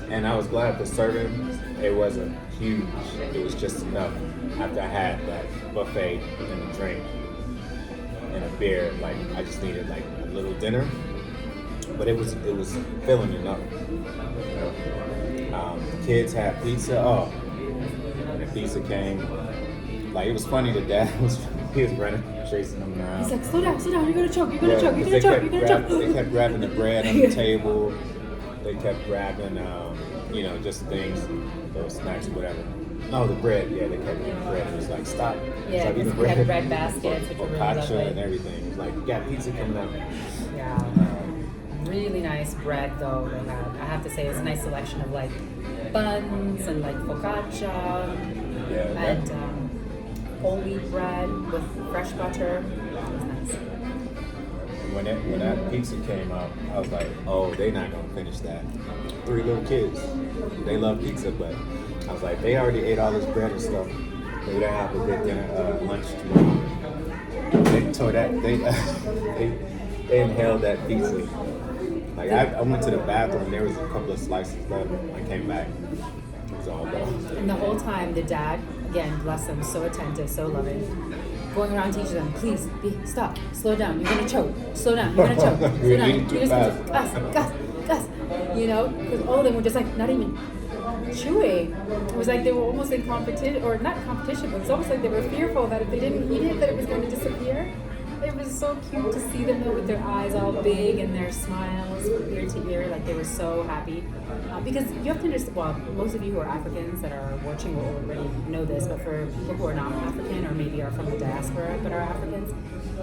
Speaker 2: And I was glad the serving, it wasn't huge. It was just enough. After I had that buffet and a drink and a beer, like I just needed like a little dinner. But it was filling enough. The kids had pizza. Oh, and the pizza came. Like it was funny. The dad he was running, chasing them around.
Speaker 1: He's like, slow down, you're gonna choke. They
Speaker 2: kept grabbing the bread on the table. They kept grabbing, just things, those snacks, whatever. No, the bread. Yeah, they kept eating bread. It was like, stop.
Speaker 1: Yeah,
Speaker 2: stop eating
Speaker 1: we had bread baskets, which were really lovely.
Speaker 2: And everything. It was like, you got pizza coming up.
Speaker 1: Yeah. Really nice bread though they had. I have to say it's a nice selection of like buns and like focaccia and whole wheat bread with fresh butter. It was nice.
Speaker 2: When that pizza came out, I was like, oh, they're not gonna finish that. 3 little kids, they love pizza, but I was like, they already ate all this bread and stuff. They don't have a good dinner, lunch tomorrow. They tore that. They inhaled that pizza. Like I went to the bathroom, there was a couple of slices left. I came back, it was all gone.
Speaker 1: And the whole time, the dad, again, bless him, so attentive, so loving, going around teaching them, please, stop, slow down, you're gonna choke, slow down, you're gonna choke, slow down, you're just gonna gas, because all of them were just like, not even chewing. It was like they were almost in competition, or not competition, but it's almost like they were fearful that if they didn't eat it, that it was going to disappear. It was so cute to see them with their eyes all big and their smiles from ear to ear, like they were so happy. Because you have to understand, well, most of you who are Africans that are watching will already know this, but for people who are not African or maybe are from the diaspora but are Africans,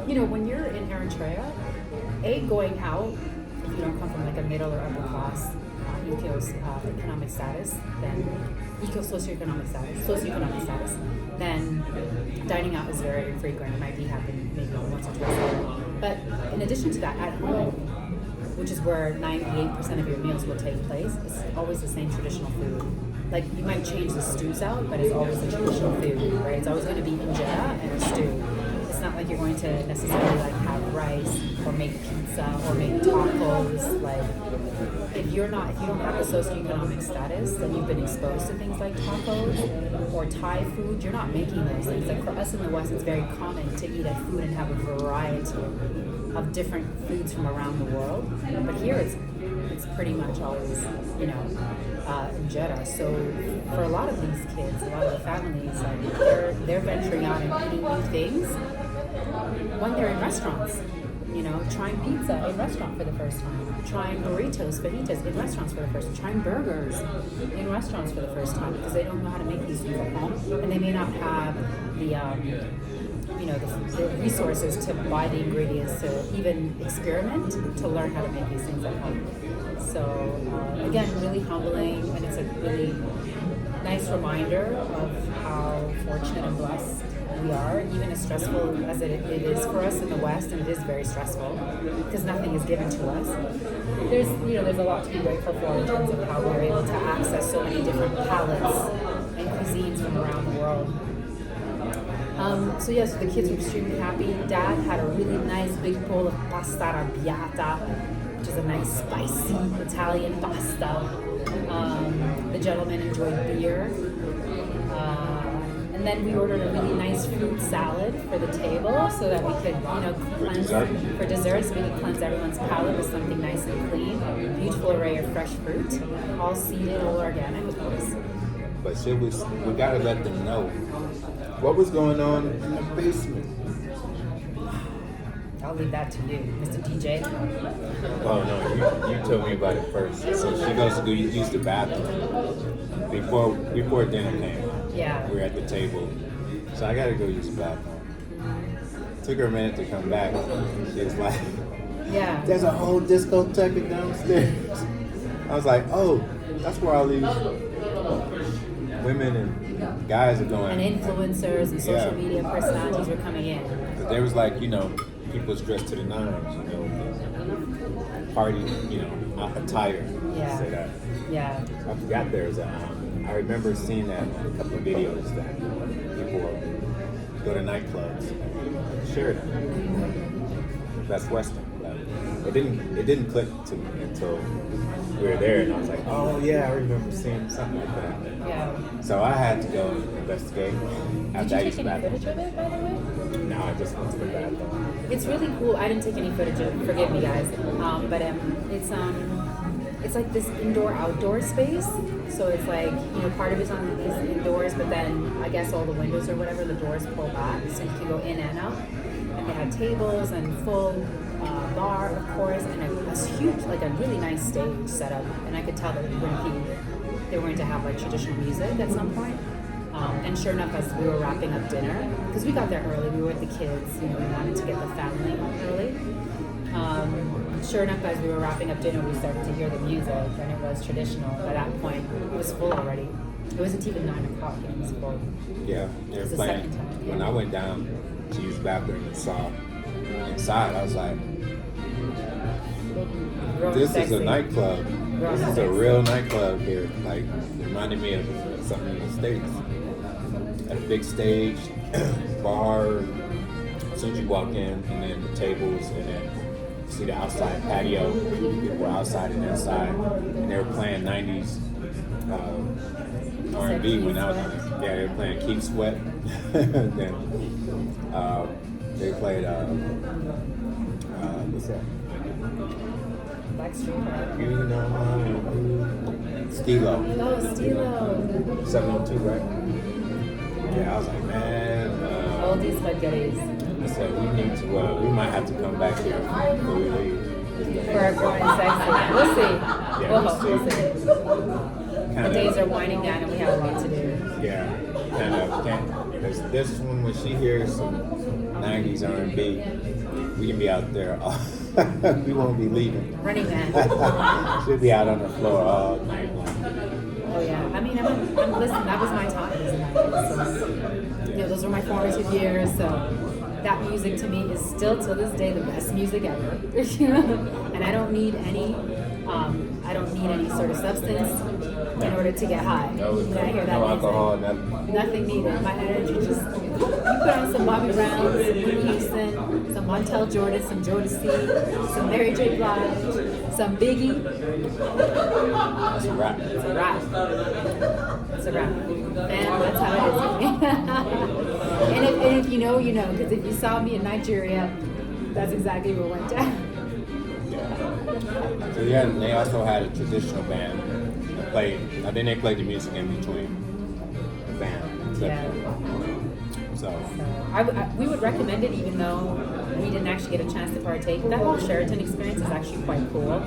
Speaker 1: when you're in Eritrea, going out, if you don't come from like a middle or upper class economic status, socioeconomic status, then dining out is very frequent. It might be happening maybe once or twice a year. But in addition to that, at home, which is where 98% of your meals will take place, it's always the same traditional food. Like, you might change the stews out, but it's always the traditional food, right? It's always going to be injera and a stew. It's not like you're going to necessarily like have rice or make pizza or make tacos. Like, if you don't have the socioeconomic status, then you've been exposed to things like tacos or Thai food, you're not making those things. Like, for us in the West, it's very common to eat at food and have a variety of different foods from around the world. But here it's pretty much always, injera. So for a lot of these kids, a lot of the families, like, they're venturing out and eating new things when they're in restaurants. Trying pizza in restaurant for the first time, trying burritos, fajitas in restaurants for the first time, trying burgers in restaurants for the first time, because they don't know how to make these things at home, and they may not have the resources to buy the ingredients to even experiment to learn how to make these things at home. So again, really humbling, and it's a really nice reminder of how fortunate and blessed we are, even as stressful as it is for us in the West, and it is very stressful because nothing is given to us. There's a lot to be grateful for in terms of how we're able to access so many different palates and cuisines from around the world. So the kids were extremely happy. Dad had a really nice big bowl of pasta arrabbiata, which is a nice spicy Italian pasta. The gentleman enjoyed beer. And then we ordered a really nice fruit salad for the table so that we could, cleanse for dessert, so we could cleanse everyone's palate with something nice and clean. Beautiful array of fresh fruit, all seeded, all organic, of course.
Speaker 2: But we gotta let them know what was going on in the basement.
Speaker 1: I'll leave that to you, Mr. DJ.
Speaker 2: Oh no, you told me about it first. So she goes to use the bathroom before dinner came.
Speaker 1: Yeah.
Speaker 2: We were at the table, so I gotta go use the bathroom. Took her a minute to come back. She was like,
Speaker 1: "Yeah,
Speaker 2: there's a whole discotheque downstairs." I was like, "Oh, that's where all these women and guys are going."
Speaker 1: And influencers and social media personalities were coming in.
Speaker 2: But there was like, people dressed to the nines, party, attire.
Speaker 1: Yeah.
Speaker 2: Say that.
Speaker 1: Yeah.
Speaker 2: I forgot there's I remember seeing that in a couple of videos that people go to nightclubs, Sheraton, Best Western. It didn't click to me until we were there, and I was like, oh yeah, I remember seeing something like that.
Speaker 1: Yeah.
Speaker 2: So I had to go investigate.
Speaker 1: Did you take any footage of it, by the way?
Speaker 2: No, I just went to the bathroom.
Speaker 1: It's really cool. I didn't take any footage of it. Forgive me, guys. But it's like this indoor-outdoor space. So it's like, part of it's indoors, but then I guess all the windows or whatever, the doors pull back, so you can go in and out. And they had tables and full bar, of course, and a huge, like a really nice stage set up. And I could tell that they were going to have like traditional music at some point. And sure enough, as we were wrapping up dinner, because we got there early, we were with the kids, we wanted to get the family early. Sure enough, as we were wrapping up dinner, we started to hear the music, and it was traditional. By that point, it was full already. It wasn't even 9 o'clock, and it was full.
Speaker 2: Yeah, they were playing. When I went down to use the bathroom and saw inside, I was like, this is a nightclub. This is a real nightclub here. Like, reminded me of something in the States. At a big stage, bar, as soon as you walk in, and then the tables, and then you see the outside patio. People were outside and inside, and they were playing 90s R&B when I was on it. Yeah, they were playing Keep Sweat. Then they played, what's that? Stilo.
Speaker 1: Oh, Stilo.
Speaker 2: 702, right? Yeah, I was like, man.
Speaker 1: Oldies but goodies.
Speaker 2: I said, we might have to come back here before we leave.
Speaker 1: For our corn and sexy. We'll see.
Speaker 2: Yeah,
Speaker 1: we'll see. The
Speaker 2: Kinda,
Speaker 1: days are winding down and we have a lot to do.
Speaker 2: Yeah, kind of can't Because this is when she hears some 90s R&B, we can be out there. We won't be leaving.
Speaker 1: Running Man.
Speaker 2: She'll be out on the floor all night long.
Speaker 1: Oh yeah, I mean, listen, that was my time as a 90s, so, you know, those were my formative years, so that music to me is still, to this day, the best music ever, and I don't need any sort of substance in order to get high.
Speaker 2: No
Speaker 1: music,
Speaker 2: alcohol,
Speaker 1: nothing needed. My energy just, you put on some Bobby Brown, some Whitney Houston, some Montel Jordan, some Jodeci, some Mary J. Blige, some Biggie.
Speaker 2: It's a wrap.
Speaker 1: It's a wrap. It's a wrap. And that's how it is. and if you know, you know. Because if you saw me in Nigeria, that's exactly what went down.
Speaker 2: So yeah, they also had a traditional band that played. I think they played the music in between the band. So
Speaker 1: we would recommend it, even though we didn't actually get a chance to partake. That whole Sheraton experience is actually quite cool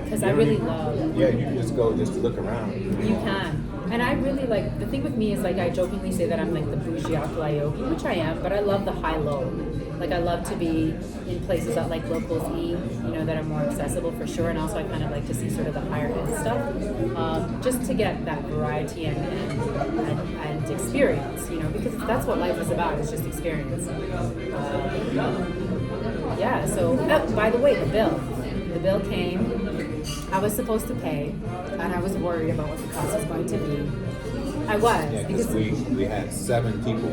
Speaker 1: because I really love.
Speaker 2: Yeah, you can just go just to look around.
Speaker 1: You can. And I really like, the thing with me is like, I jokingly say that I'm like the bougie yogi, which I am, but I love the high-low. Like I love to be in places that like locals eat, you know, that are more accessible for sure. And also I kind of like to see sort of the higher end stuff, just to get that variety and experience, you know, because that's what life is about, it's just experience. Yeah, so, by the way, the bill came. I was supposed to pay, and I was worried about what the cost was going to be. I was.
Speaker 2: Yeah, because we had 7 people.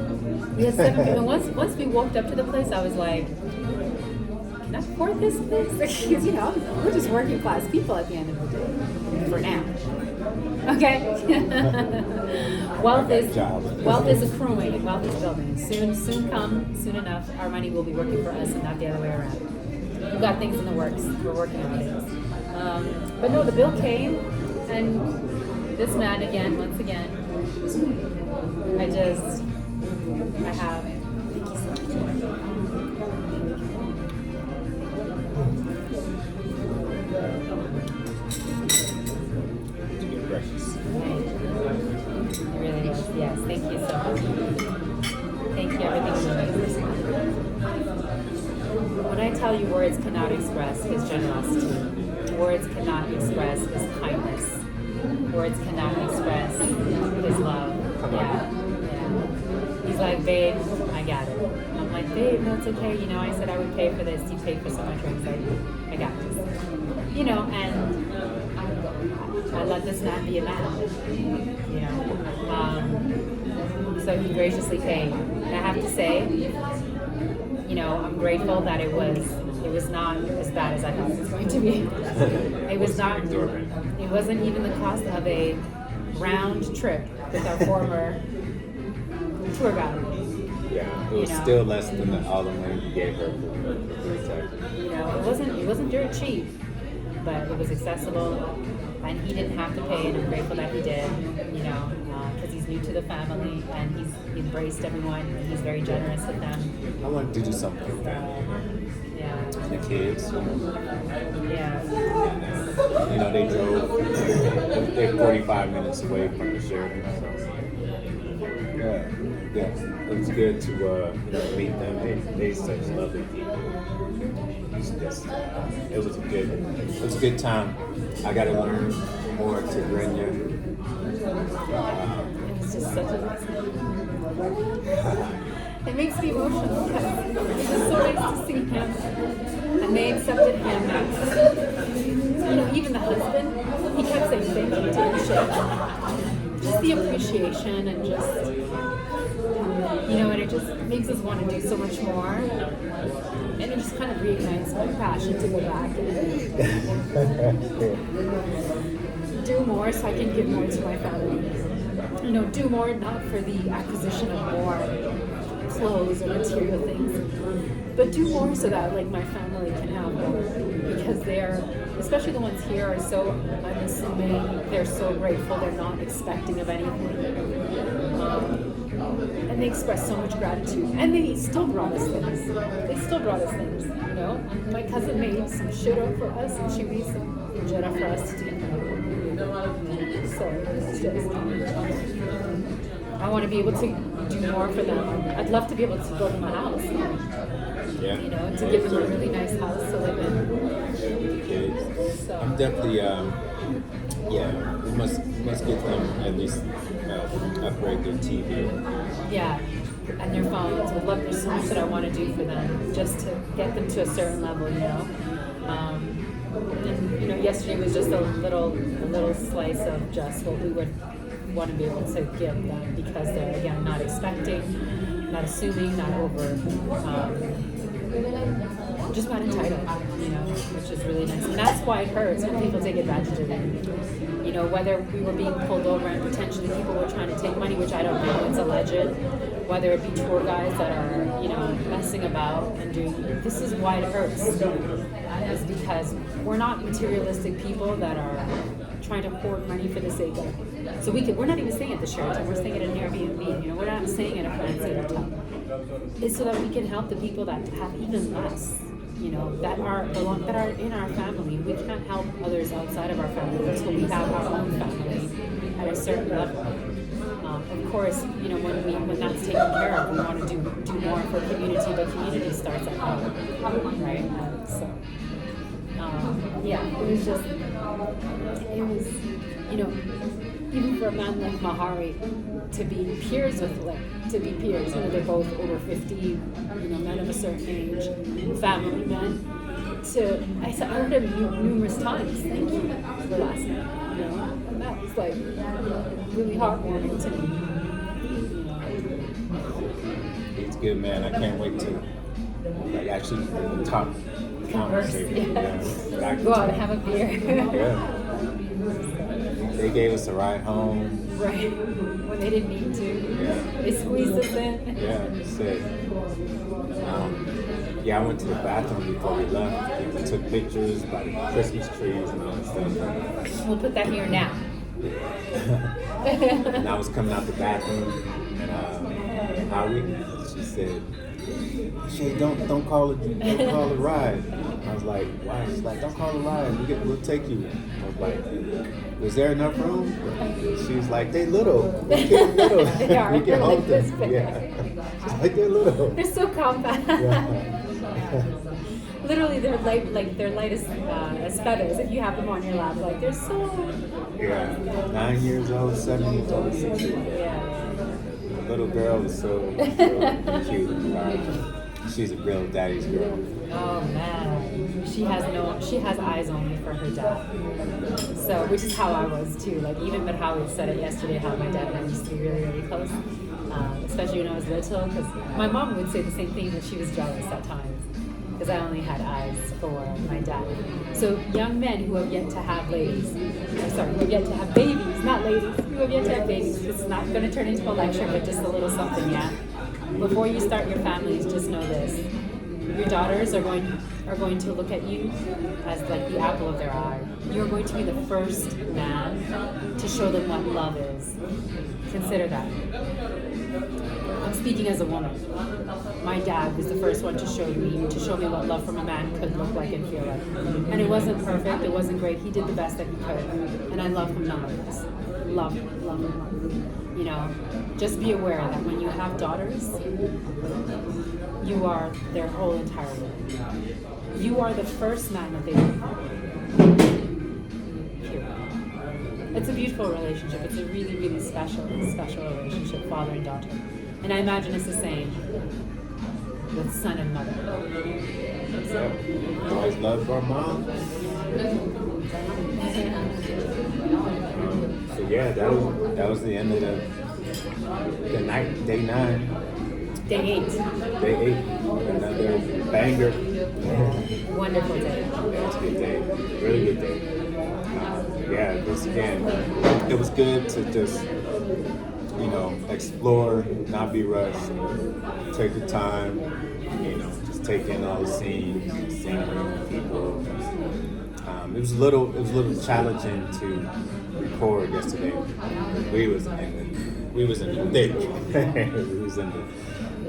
Speaker 1: We had 7 people. And once we walked up to the place, I was like, can I afford this place? Because, you know, we're just working class people at the end of the day. For now. Okay? Wealth is accruing and wealth is building. Soon enough, our money will be working for us and not the other way around. We've got things in the works. We're working on it. But no, the bill came, and this man once again, I have, thank you so much.
Speaker 2: You're precious.
Speaker 1: It really is, yes, thank you so much. Thank you, everything's amazing. When I tell you words cannot express his generosity, words cannot express his kindness. Words cannot express his love. Yeah. He's like, babe, I got it. I'm like, babe, no, it's okay. You know, I said I would pay for this. You paid for so much drinks. I got this. You know, and I let this man be a man. You know. So he graciously paid. And I have to say, you know, I'm grateful that it was not as bad as I thought it was going to be. It wasn't even the cost of a round trip with our former tour guide.
Speaker 2: Yeah, it was still less than all the money you gave her for
Speaker 1: you know, it wasn't dirt cheap, but it was accessible, and he didn't have to pay, and I'm grateful that he did, you know, because he's new to the family, and he's embraced everyone, and he's very generous with them.
Speaker 2: I wanted to do something for family.
Speaker 1: Yeah.
Speaker 2: And the kids, you know.
Speaker 1: Yeah.
Speaker 2: And, you know, they're 45 minutes away from the Sheraton. So, yeah, it was good to meet them. They're such lovely people. It was a good time. I got to learn more Tigrinya.
Speaker 1: It's just such a nice It makes me emotional because it's just so nice to see him, and they accepted him. You know, even the husband, he kept saying thank you to appreciate just the appreciation and just, you know, and it just makes us want to do so much more, and it just kind of reignites my passion to go back and do more so I can give more to my family. You know, do more not for the acquisition of more clothes or material things, but do more so that like my family can have more, because they're, especially the ones here, are so unassuming, they're so grateful, they're not expecting of anything, and they express so much gratitude, and they still brought us things, you know. My cousin made some shira for us, and she made some injera for us to eat. So it's just, I want to be able to do more for them. I'd love to be able to build them a house.
Speaker 2: Yeah.
Speaker 1: You know, to give them a really nice house to live in.
Speaker 2: Kids.
Speaker 1: So.
Speaker 2: I'm definitely, we must get them at least upgrade their TV.
Speaker 1: Yeah, and their phones. Would love. There's so much that I want to do for them, just to get them to a certain level, you know. And you know, yesterday was just a little slice of just what we would want to be able to give them, because they're, again, not expecting, not assuming, not over, just not entitled, you know, which is really nice. And that's why it hurts when people take advantage of it. You know, whether we were being pulled over and potentially people were trying to take money, which I don't know, it's alleged, whether it be tour guides that are, you know, messing about and doing, this is why it hurts, is because we're not materialistic people that are trying to hoard money for the sake of, so we're not even staying at the Sheraton, we're staying at an Airbnb, you know, we're not staying at a fancy hotel. It's so that we can help the people that have even less, you know, that are in our family. We can't help others outside of our family until we have our own family at a certain level. Of course, you know, when that's taken care of, we want to do more for community, but community starts at home, right? It was, you know, even for a man like Mahari to be peers, you know, they're both over 50, you know, men of a certain age, family men. I heard him numerous times, thank you for last night, you know, and that was like really heartwarming to me.
Speaker 2: It's good, man. I can't wait to actually talk. Conversation.
Speaker 1: Yeah. Go out and have a beer.
Speaker 2: Yeah. They gave us a ride home.
Speaker 1: Right. When they didn't need to.
Speaker 2: Yeah.
Speaker 1: They squeezed us in.
Speaker 2: Yeah, that's it. I went to the bathroom before we left. We took pictures by the Christmas trees and all that stuff.
Speaker 1: We'll put that here now.
Speaker 2: And I was coming out the bathroom, and Howie, she said, "Shay, don't call it a ride." I was like, "Why?" She's like, "Don't call it a ride. We'll take you." I was like, "Was there enough room?" She was like, "They little. They get little.
Speaker 1: They are.
Speaker 2: You can hold
Speaker 1: like
Speaker 2: them." Yeah. She's like, "They're little.
Speaker 1: They're so compact."
Speaker 2: Yeah.
Speaker 1: Literally, they're light as feathers. If you have them on your lap, like they're so.
Speaker 2: Yeah. 9 years old, 7 years old, 6 years old.
Speaker 1: Yeah.
Speaker 2: The little girl is so cute. She's a real daddy's girl.
Speaker 1: Oh man, she has eyes only for her dad. So, which is how I was too. Like even Medhanialem said it yesterday, how my dad and I used to be really, really close. Especially when I was little, because my mom would say the same thing, that she was jealous at times because I only had eyes for my dad. So young men who have yet to have who have yet to have babies, not ladies, who have yet to have babies. This is not going to turn into a lecture, but just a little something, yeah. Before you start your families, just know this: your daughters are going to look at you as like the apple of their eye. You're going to be the first man to show them what love is. Consider that. I'm speaking as a woman. My dad was the first one to show me what love from a man could look like and feel like. And it wasn't perfect, it wasn't great. He did the best that he could. And I love him nonetheless. Love him. You know, just be aware that when you have daughters, you are their whole entire world. You are the first man that they will have. It's a beautiful relationship. It's a really, really special relationship, father and daughter. And I imagine it's the same with son and mother.
Speaker 2: So, always loved our mom. So yeah, that was the end of the night, day 9.
Speaker 1: Day 8.
Speaker 2: Day 8. Another banger.
Speaker 1: Wonderful day.
Speaker 2: Yeah, it was a good day. Really good day. Once again, it was good to just, you know, explore, not be rushed, take your time, you know, just take in all the scenes, scenery, people. It was a little challenging to record yesterday. We was in the thick.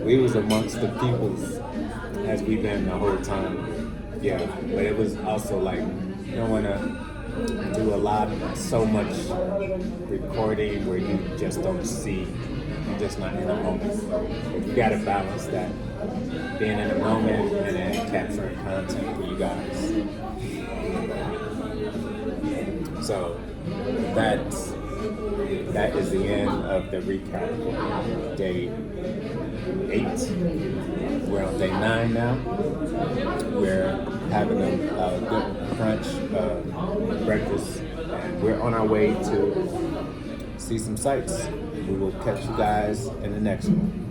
Speaker 2: we was amongst the peoples as we've been the whole time. Yeah, but it was also like, you don't want to do so much recording where you just don't see You're just not in the moment. You gotta balance that. Being in the moment and then capturing content for you guys. So that is the end of the recap. Day 8. We're on day 9 now. We're having a good brunch, breakfast, and we're on our way to see some sights. We will catch you guys in the next one.